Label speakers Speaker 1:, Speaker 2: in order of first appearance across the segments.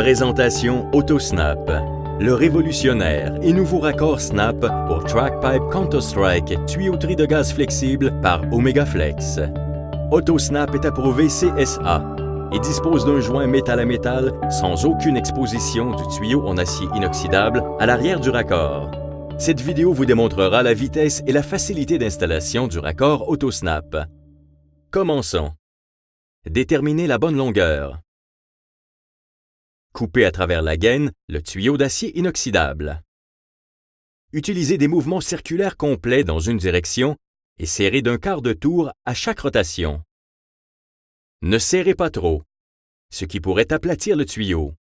Speaker 1: Présentation AutoSnap, le révolutionnaire et nouveau raccord Snap pour TrackPipe Counter-Strike tuyauterie de gaz flexible par Omega-Flex. AutoSnap est approuvé CSA et dispose d'un joint métal à métal sans aucune exposition du tuyau en acier inoxydable à l'arrière du raccord. Cette vidéo vous démontrera la vitesse et la facilité d'installation du raccord AutoSnap. Commençons. Déterminer la bonne longueur. Couper à travers la gaine le tuyau d'acier inoxydable. Utilisez des mouvements circulaires complets dans une direction et serrez d'un quart de tour à chaque rotation. Ne serrez pas trop, ce qui pourrait aplatir le tuyau.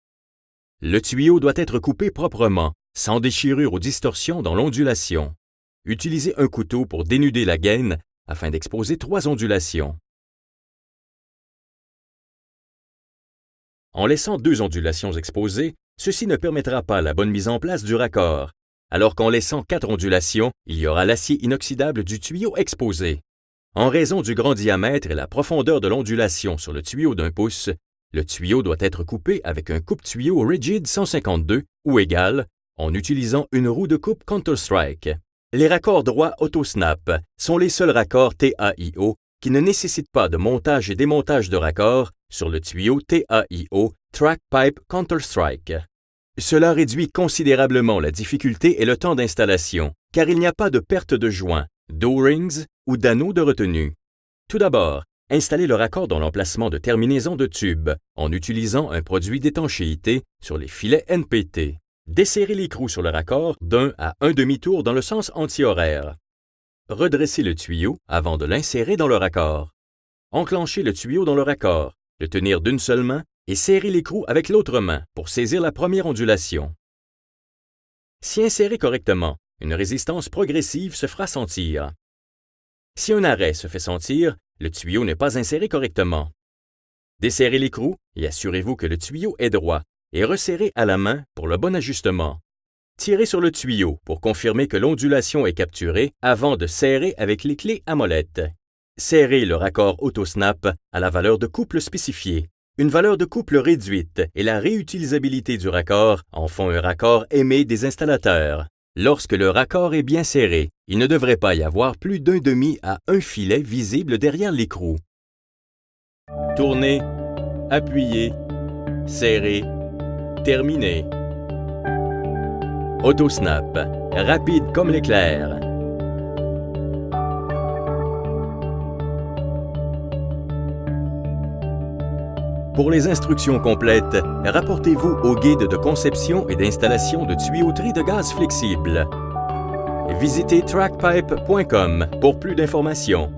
Speaker 1: Le tuyau doit être coupé proprement, sans déchirure ou distorsion dans l'ondulation. Utilisez un couteau pour dénuder la gaine afin d'exposer 3 ondulations. En laissant 2 ondulations exposées, ceci ne permettra pas la bonne mise en place du raccord, alors qu'en laissant 4 ondulations, il y aura l'acier inoxydable du tuyau exposé. En raison du grand diamètre et la profondeur de l'ondulation sur le tuyau d'1 pouce, le tuyau doit être coupé avec un coupe-tuyau rigide 152 ou égal en utilisant une roue de coupe Counter-Strike. Les raccords droits AutoSnap sont les seuls raccords TAIO qui ne nécessitent pas de montage et démontage de raccords sur le tuyau TAIO TrackPipe Counter-Strike. Cela réduit considérablement la difficulté et le temps d'installation, car il n'y a pas de perte de joint, d'O-rings ou d'anneaux de retenue. Tout d'abord, installez le raccord dans l'emplacement de terminaison de tube en utilisant un produit d'étanchéité sur les filets NPT. Desserrez l'écrou sur le raccord d'1 à 1 demi-tour dans le sens anti-horaire. Redressez le tuyau avant de l'insérer dans le raccord. Enclenchez le tuyau dans le raccord, le tenir d'une seule main et serrez l'écrou avec l'autre main pour saisir la première ondulation. Si inséré correctement, une résistance progressive se fera sentir. Si un arrêt se fait sentir, le tuyau n'est pas inséré correctement. Desserrez l'écrou et assurez-vous que le tuyau est droit et resserrez à la main pour le bon ajustement. Tirez sur le tuyau pour confirmer que l'ondulation est capturée avant de serrer avec les clés à molette. Serrez le raccord AutoSnap à la valeur de couple spécifiée. Une valeur de couple réduite et la réutilisabilité du raccord en font un raccord aimé des installateurs. Lorsque le raccord est bien serré, il ne devrait pas y avoir plus d'un demi à un filet visible derrière l'écrou. Tournez, appuyez, serrez, terminez. AutoSnap, rapide comme l'éclair. Pour les instructions complètes, rapportez-vous au guide de conception et d'installation de tuyauterie de gaz flexible. Visitez trackpipe.com pour plus d'informations.